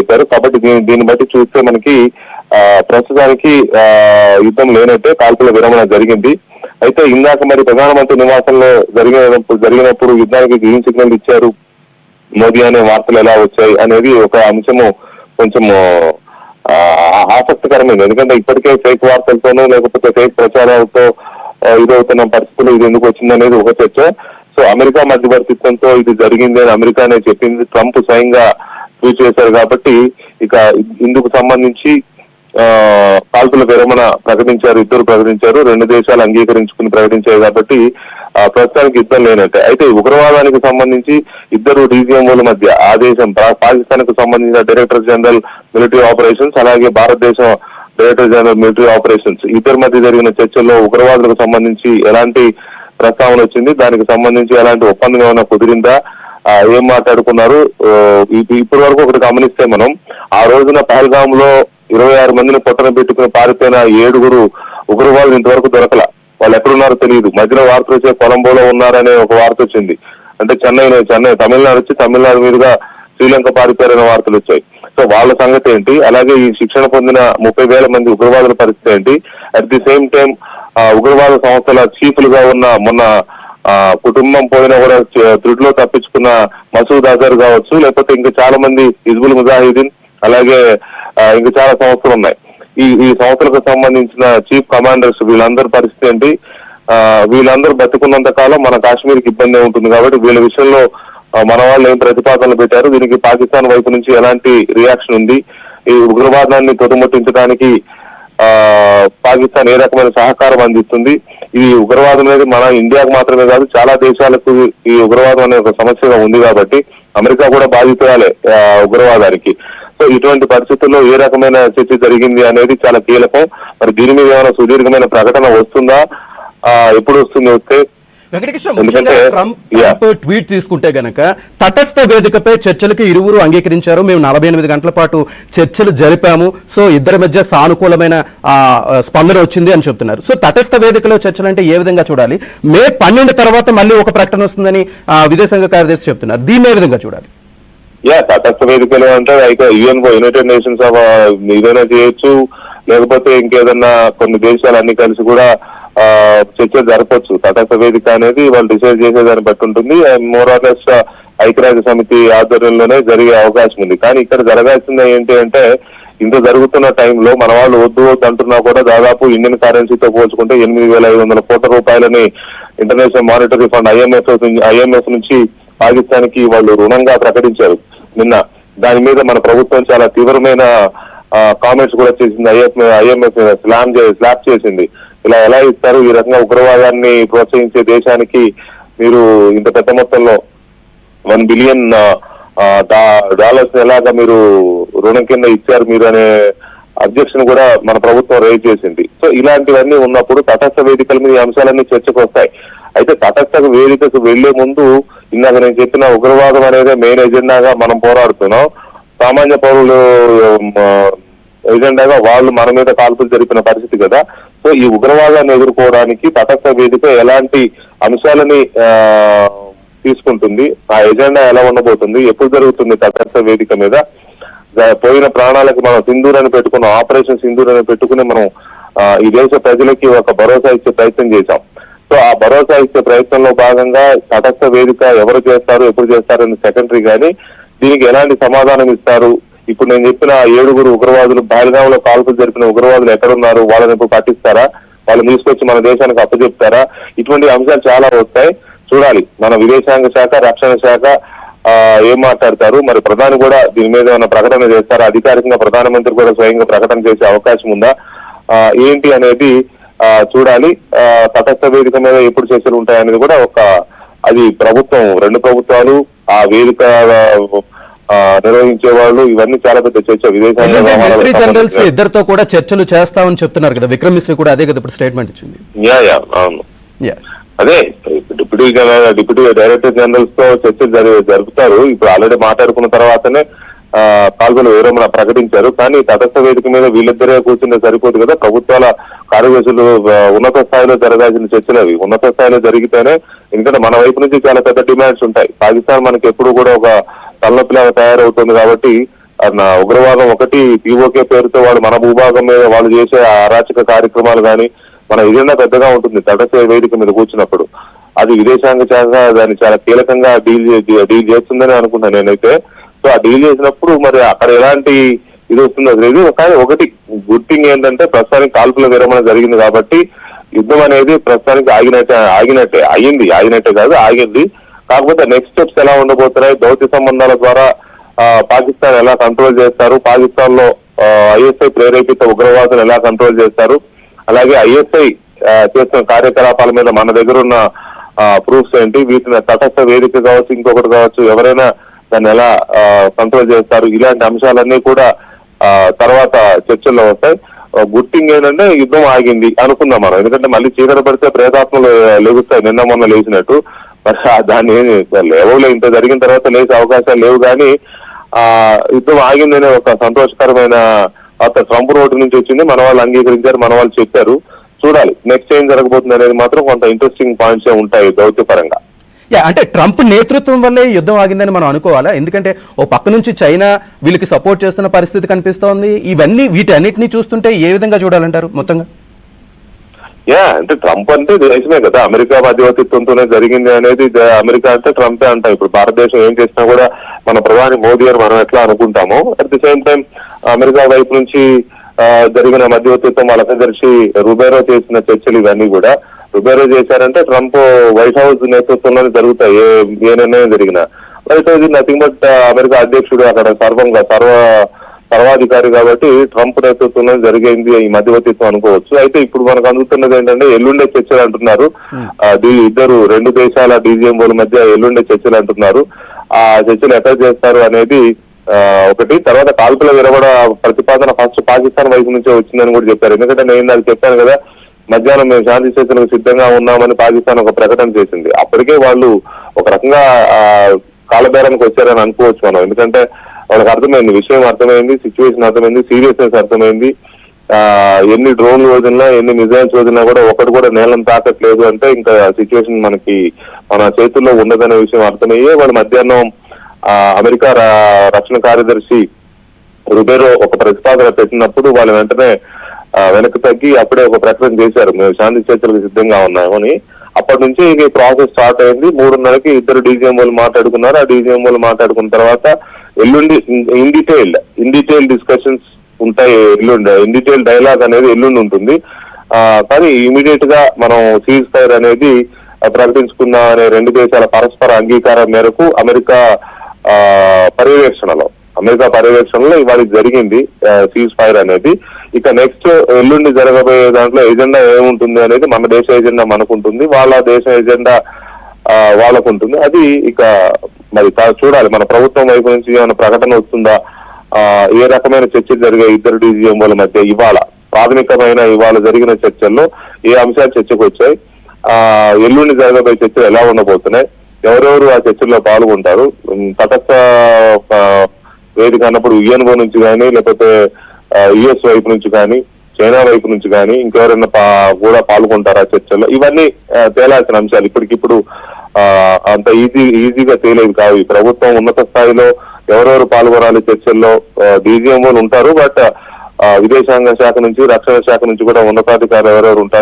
చెప్పారు. కాబట్టి దీన్ని బట్టి చూస్తే మనకి ప్రస్తుతానికి యుద్ధం లేనట్టే, కాల్పుల విరమణ జరిగింది. అయితే ఇందాక మరి ప్రధానమంత్రి నివాసంలో జరిగినప్పుడు యుద్ధానికి గ్రీన్ సిగ్నల్ ఇచ్చారు మోదీ అనే వార్తలు ఎలా వచ్చాయి అనేది ఒక అంశము కొంచెము ఆసక్తికరమైంది. ఎందుకంటే ఇప్పటికే ఫేక్ వార్తలతోనూ లేకపోతే ఫేక్ ప్రచారాలతో ఇదవుతున్న పరిస్థితులు ఇది ఎందుకు వచ్చిందనేది ఒక చర్చ. సో అమెరికా మధ్యవర్తిత్వంతో ఇది జరిగింది అని అమెరికానే చెప్పింది, ట్రంప్ స్వయంగా ట్వీట్ చేశారు. కాబట్టి ఇక ఇందుకు సంబంధించి కాల్పుల విరమణ ఇద్దరు ప్రకటించారు, రెండు దేశాలు అంగీకరించుకుని ప్రకటించాయి. కాబట్టి ప్రస్తుతానికి యుద్ధం లేనట్టే. అయితే ఉగ్రవాదానికి సంబంధించి ఇద్దరు డీజీఎంఓల మధ్య ఆ దేశం పాకిస్తాన్ కు సంబంధించిన డైరెక్టర్ జనరల్ మిలిటరీ ఆపరేషన్స్, అలాగే భారతదేశం డైరెక్టర్ జనరల్ మిలిటరీ ఆపరేషన్స్ ఇద్దరి మధ్య జరిగిన చర్చల్లో ఉగ్రవాదులకు సంబంధించి ఎలాంటి ప్రస్తావన వచ్చింది, దానికి సంబంధించి ఎలాంటి ఒప్పందం ఏమైనా కుదిరిందా, ఏం మాట్లాడుకున్నారు. ఇప్పటి వరకు ఒకటి గమనిస్తే మనం ఆ రోజున పహల్గామ్ లో 26 మందిని పొట్టన పెట్టుకుని పారిపోయిన 7 ఉగ్రవాదులు ఇంతవరకు దొరకల. వాళ్ళు ఎక్కడున్నారో తెలియదు. మధ్యలో వార్తలు వచ్చే కొలంబోలో ఉన్నారనే ఒక వార్త వచ్చింది. అంటే చెన్నై తమిళనాడు వచ్చి తమిళనాడు మీదుగా శ్రీలంక పారిపోయారనే వార్తలు వచ్చాయి. సో వాళ్ళ సంగతి ఏంటి, అలాగే ఈ శిక్షణ పొందిన 30,000 మంది ఉగ్రవాదుల పరిస్థితి ఏంటి, అట్ ది సేమ్ టైం ఉగ్రవాద సంస్థల చీఫ్లుగా ఉన్న మొన్న కుటుంబం పోయినా కూడా త్రుటిలో తప్పించుకున్న మసూద్ అజర్ కావచ్చు, లేకపోతే ఇంకా చాలా మంది హిజ్బుల్ ముజాహిదీన్, అలాగే ఇంకా చాలా సంస్థలు ఉన్నాయి. ఈ సంస్థలకు సంబంధించిన చీఫ్ కమాండర్స్ వీళ్ళందరి పరిస్థితి ఏంటి, వీళ్ళందరూ బతుకున్నంత కాలం మన కాశ్మీర్కి ఇబ్బంది ఉంటుంది. కాబట్టి వీళ్ళ విషయంలో మన వాళ్ళు ఏం ప్రతిపాదనలు పెట్టారు, దీనికి పాకిస్తాన్ వైపు నుంచి ఎలాంటి రియాక్షన్ ఉంది, ఈ ఉగ్రవాదాన్ని తొదముట్టించడానికి పాకిస్తాన్ ఏ రకమైన సహకారం అందిస్తుంది. ఈ ఉగ్రవాదం అనేది మన ఇండియాకు మాత్రమే కాదు, చాలా దేశాలకు ఈ ఉగ్రవాదం అనే ఒక సమస్యగా ఉంది. కాబట్టి అమెరికా కూడా బాధితురాలే ఉగ్రవాదానికి. సో ఇటువంటి పరిస్థితుల్లో ఏ రకమైన చర్చ జరిగింది అనేది చాలా కీలకం. మరి దీని మీద ఏమైనా సుదీర్ఘమైన ప్రకటన వస్తుందా, ఎప్పుడు వస్తుంది, వస్తే ట్రంప్ ట్వీట్ తీసుకుంటే గనక తటస్థ వేదికపై చర్చలకు ఇరువురు అంగీకరించారు, మేము 48 గంటల పాటు చర్చలు జరిపాము, సో ఇద్దరి మధ్య సానుకూలమైన స్పందన వచ్చింది అని చెప్తున్నారు. సో తటస్థ వేదికలో చర్చలు అంటే ఏ విధంగా చూడాలి? మే 12 తర్వాత మళ్ళీ ఒక ప్రకటన వస్తుందని విదేశాంగ కార్యదర్శి చెప్తున్నారు. దీన్ని ఏ విధంగా చూడాలి? తటస్థ వేదికలు అంటే యునైటెడ్ నేషన్స్ ఏదైనా చేయొచ్చు, లేకపోతే ఇంకేదన్నా కొన్ని దేశాలు అన్ని కలిసి కూడా చర్చలు జరపచ్చు. తటస్థ వేదిక అనేది వాళ్ళు డిసైడ్ చేసేదాన్ని బట్టి ఉంటుంది. మోర్ ఆర్ లెస్ ఐక్యరాజ్య సమితి ఆధ్వర్యంలోనే జరిగే అవకాశం ఉంది. కానీ ఇక్కడ జరగాల్సింది ఏంటి అంటే, ఇంత జరుగుతున్న టైంలో మన వాళ్ళు వద్దు అంటున్నా కూడా దాదాపు ఇండియన్ కరెన్సీతో పోల్చుకుంటే 8,500 కోట్ల రూపాయలని ఇంటర్నేషనల్ మానిటరీ ఫండ్ ఐఎంఎఫ్ నుంచి పాకిస్తాన్ కి వాళ్ళు రుణంగా ప్రకటించారు నిన్న. దాని మీద మన ప్రభుత్వం చాలా తీవ్రమైన కామెంట్స్ కూడా చేసింది. ఐఎంఎఫ్ స్లాప్ చేసింది. ఇలా ఎలా ఇస్తారు, ఈ రకంగా ఉగ్రవాదాన్ని ప్రోత్సహించే దేశానికి మీరు ఇంత పెద్ద మొత్తంలో $1 బిలియన్ ఎలాగా మీరు రుణం కింద ఇచ్చారు మీరు అనే అబ్జెక్షన్ కూడా మన ప్రభుత్వం రైజ్ చేసింది. సో ఇలాంటివన్నీ ఉన్నప్పుడు తటస్థ వేదికల మీద ఈ అంశాలన్నీ చర్చకు వస్తాయి. అయితే తటస్థ వేదికకు వెళ్లే ముందు ఇందాక నేను చెప్పిన ఉగ్రవాదం అనేది మెయిన్ ఎజెండాగా మనం పోరాడుతున్నాం. సామాన్య పౌరులు ఎజెండాగా వాళ్ళు మన మీద కాల్పులు జరిపిన పరిస్థితి కదా. సో ఈ ఉగ్రవాదాన్ని ఎదుర్కోవడానికి తటస్థ వేదిక ఎలాంటి అంశాలని తీసుకుంటుంది, ఆ ఎజెండా ఎలా ఉండబోతుంది, ఎప్పుడు జరుగుతుంది తటస్థ వేదిక మీద, పోయిన ప్రాణాలకు మనం సింధూర్ అని పెట్టుకున్నాం, ఆపరేషన్ సింధూర్ అని పెట్టుకుని మనం ఈ దేశ ప్రజలకి ఒక భరోసా ఇచ్చే ప్రయత్నం చేశాం. సో ఆ భరోసా ఇచ్చే ప్రయత్నంలో భాగంగా తటస్థ వేదిక ఎవరు చేస్తారు, ఎప్పుడు చేస్తారు అని సెకండరీ, కానీ దీనికి ఎలాంటి సమాధానం ఇస్తారు, ఇప్పుడు నేను చెప్పిన 7 ఉగ్రవాదులు పహల్గామ్ లో కాల్పులు జరిపిన ఉగ్రవాదులు ఎక్కడున్నారు, వాళ్ళని ఎప్పుడు పట్టిస్తారా, వాళ్ళు తీసుకొచ్చి మన దేశానికి అప్పచెప్తారా, ఇటువంటి అంశాలు చాలా వస్తాయి. చూడాలి మన విదేశాంగ శాఖ, రక్షణ శాఖ ఏం మాట్లాడతారు. మరి ప్రధాని కూడా దీని మీద ఏమైనా ప్రకటన చేస్తారా, అధికారికంగా ప్రధానమంత్రి కూడా స్వయంగా ప్రకటన చేసే అవకాశం ఉందా, ఏంటి అనేది చూడాలి. తటస్థ వేదిక మీద ఎప్పుడు చర్చలు ఉంటాయనేది కూడా అది ప్రభుత్వం, 2 ప్రభుత్వాలు, ఆ వేదిక నిర్వహించే వాళ్ళు, ఇవన్నీ చాలా పెద్ద చర్చ. విదేశాంగ మిలిటరీ జనరల్స్ ఇద్దరితో కూడా చర్చలు చేస్తామని చెప్తున్నారు కదా, విక్రమ్ మిశ్రీ కూడా అదే కదా ఇప్పుడు స్టేట్మెంట్ ఇచ్చింది. అవును, అదే డిప్యూటీ డైరెక్టర్ జనరల్స్ తో చర్చలు జరుపుతారు. ఇప్పుడు ఆల్రెడీ మాట్లాడుకున్న తర్వాతనే కాల్పుల విరమణ ప్రకటించారు. కానీ తటస్థ వేదిక మీద వీళ్ళిద్దరే కూర్చుంటే సరిపోదు కదా, ప్రభుత్వాల కార్యదర్శులు ఉన్నత స్థాయిలో జరగాల్సిన చర్చలు అవి ఉన్నత స్థాయిలో జరిగితేనే. ఎందుకంటే మన వైపు నుంచి చాలా పెద్ద డిమాండ్స్ ఉంటాయి. పాకిస్తాన్ మనకి ఎప్పుడు కూడా ఒక తలనొప్పిలాగా తయారవుతుంది. కాబట్టి ఉగ్రవాదం ఒకటి, పిఓకే పేరుతో వాళ్ళు మన భూభాగం మీద వాళ్ళు చేసే అరాచక కార్యక్రమాలు కానీ మన ఎజెండా పెద్దగా ఉంటుంది తటస్థ వేదిక మీద కూర్చున్నప్పుడు. అది విదేశాంగ శాఖ దాన్ని చాలా కీలకంగా డీల్ చేస్తుందని అనుకుంటాను నేనైతే. సో ఆ డీల్ చేసినప్పుడు మరి అక్కడ ఎలాంటి ఇది వస్తుందో తెలియదు. కానీ ఒకటి గుడ్ థింగ్ ఏంటంటే ప్రస్తుతానికి కాల్పుల విరమణ జరిగింది కాబట్టి యుద్ధం అనేది ప్రస్తుతానికి ఆగినట్టే కాదు ఆగింది. కాకపోతే నెక్స్ట్ స్టెప్స్ ఎలా ఉండబోతున్నాయి, దౌత్య సంబంధాల ద్వారా పాకిస్తాన్ ఎలా కంట్రోల్ చేస్తారు, పాకిస్తాన్ లో ఐఎస్ఐ ప్రేరేపిత ఉగ్రవాదులు ఎలా కంట్రోల్ చేస్తారు, అలాగే ఐఎస్ఐ చేస్తున్న కార్యకలాపాల మీద మన దగ్గర ఉన్న ప్రూఫ్స్ ఏంటి, వీటిని తటస్థ వేదిక కావచ్చు ఇంకొకటి కావచ్చు ఎవరైనా దాన్ని ఎలా కంట్రోల్ చేస్తారు, ఇలాంటి అంశాలన్నీ కూడా తర్వాత చర్చల్లో వస్తాయి. గుడ్ థింగ్ ఏంటంటే యుద్ధం ఆగింది అనుకుందాం మనం, ఎందుకంటే మళ్ళీ చీకటి పడితే ప్రేతాత్మలు లేగుతాయి నిన్న మొన్న లేచినట్టు. మరి దాన్ని లేవలే, ఇంత జరిగిన తర్వాత లేచే అవకాశాలు లేవు. కానీ యుద్ధం ఆగిందనే ఒక సంతోషకరమైన వార్త ట్రంప్ నోటి నుంచి వచ్చింది, మన వాళ్ళు అంగీకరించారు, మన వాళ్ళు చెప్పారు. చూడాలి నెక్స్ట్ ఏం జరగబోతుంది అనేది మాత్రం కొంత ఇంట్రెస్టింగ్ పాయింట్స్ ఉంటాయి దౌత్యపరంగా. అంటే ట్రంప్ నేతృత్వం వల్లే యుద్ధం ఆగిందని మనం అనుకోవాలా? ఎందుకంటే ఓ పక్క నుంచి చైనా వీళ్ళకి సపోర్ట్ చేస్తున్న పరిస్థితి కనిపిస్తోంది. వీటన్నిటిని చూస్తుంటే ఏ విధంగా చూడాలంటారు మొత్తంగా? అంటే ట్రంప్ అంటే దేశమే కదా, అమెరికా మధ్యవర్తిత్వంతోనే జరిగింది అనేది. అమెరికా అంటే ట్రంపే అంటాం. ఇప్పుడు భారతదేశం ఏం చేసినా కూడా మన ప్రధాని మోదీ అని మనం ఎట్లా అనుకుంటామో, at the same time America వైపు నుంచి జరిగిన మధ్యవర్తిత్వం వాళ్ళ కార్యదర్శి రుబేరో చేసిన చర్చలు ఇవన్నీ కూడా రుబేరో చేశారంటే ట్రంప్ వైట్ హౌస్ నేతృత్వంలోనే జరుగుతాయి ఏ నిర్ణయం జరిగినా. White house nothing but America అధ్యక్షుడు అక్కడ సర్వాధికారి కాబట్టి ట్రంప్ నేతృత్వంలో జరిగింది ఈ మధ్యవర్తిత్వం అనుకోవచ్చు. అయితే ఇప్పుడు మనకు అందుతున్నది ఏంటంటే ఎల్లుండే చర్చలు అంటున్నారు. రెండు దేశాల డీజీఎంఓల మధ్య ఎల్లుండే చర్చలు అంటున్నారు. ఆ చర్చలు ఎక్కడ చేస్తారు అనేది ఒకటి. తర్వాత కాల్పుల విరమణ ప్రతిపాదన ఫస్ట్ పాకిస్తాన్ వైపు నుంచే వచ్చిందని కూడా చెప్పారు. ఎందుకంటే నేను నాకు చెప్పాను కదా, మధ్యాహ్నం మేము శాంతి చర్చలకు సిద్ధంగా ఉన్నామని పాకిస్తాన్ ఒక ప్రకటన చేసింది. అప్పటికే వాళ్ళు ఒక రకంగా కాలబేరానికి వచ్చారని అనుకోవచ్చు మనం. ఎందుకంటే వాళ్ళకి అర్థమైంది, విషయం అర్థమైంది, సిచ్యువేషన్ అర్థమైంది, సీరియస్నెస్ అర్థమైంది. ఎన్ని డ్రోన్లు వదిలినా ఎన్ని మిజైల్స్ వదిలినా కూడా ఒకటి కూడా నేలను తాకట్లేదు అంటే ఇంకా సిచ్యువేషన్ మన చేతుల్లో ఉండదనే విషయం అర్థమయ్యే వాళ్ళు మధ్యాహ్నం అమెరికా రక్షణ కార్యదర్శి రుబేరో ఒక ప్రతిపాదన పెట్టినప్పుడు వాళ్ళు వెంటనే వెనక్కి తగ్గి అప్పుడే ఒక ప్రకటన చేశారు, మేము శాంతి చర్చలకు సిద్ధంగా ఉన్నామని. అప్పటి నుంచి ఈ ప్రాసెస్ స్టార్ట్ అయింది. 3:30కి ఇద్దరు డీజీఎంఓలు మాట్లాడుకున్నారు. ఆ డీజీఎంఓలు మాట్లాడుకున్న తర్వాత ఎల్లుండి ఇన్ డీటెయిల్ డిస్కషన్స్ ఉంటాయి. ఇన్ డీటెయిల్ డైలాగ్ అనేది ఎల్లుండి ఉంటుంది. కానీ ఇమీడియట్ గా మనం సీజ్ ఫైర్ అనేది ప్రకటించుకున్న అనే రెండు దేశాల పరస్పర అంగీకారం మేరకు అమెరికా పర్యవేక్షణలో ఇవాళ జరిగింది సీజ్ ఫైర్ అనేది. ఇక నెక్స్ట్ ఎల్లుండి జరగబోయే దాంట్లో ఎజెండా ఏముంటుంది అనేది మన దేశ ఎజెండా మనకుంటుంది, వాళ్ళ దేశ ఎజెండా వాళ్ళకుంటుంది. అది ఇక మరి చూడాలి మన ప్రభుత్వం వైపు నుంచి ఏమైనా ప్రకటన వస్తుందా, ఏ రకమైన చర్చలు జరిగాయి ఇద్దరు డీజీఎంఓల మధ్య. ఇవాళ జరిగిన చర్చల్లో ఏ అంశాలు చర్చకు వచ్చాయి, ఎల్లుండి జరగబోయే చర్చలు ఎలా ఉండబోతున్నాయి, ఎవరెవరు ఆ చర్చల్లో పాల్గొంటారు, తటస్థ వేదిక అన్నప్పుడు యుఎన్ఓ నుంచి కానీ లేకపోతే యుఎస్ వైపు నుంచి కానీ చైనా వైపు నుంచి కానీ ఇంకెవరైనా కూడా పాల్గొంటారు ఆ చర్చల్లో, ఇవన్నీ తేలాల్సిన అంశాలు. ఇప్పటికిప్పుడు అంత ఈజీగా తేలేవి కావు. ఈ ప్రభుత్వం ఉన్నత స్థాయిలో ఎవరెవరు పాల్గొనాలి చర్చల్లో డీజీఎంఓలు ఉంటారు, బట్ విదేశాంగ శాఖ నుంచి రక్షణ శాఖ నుంచి కూడా ఉన్నతాధికారులు ఎవరెవరు ఉంటారు.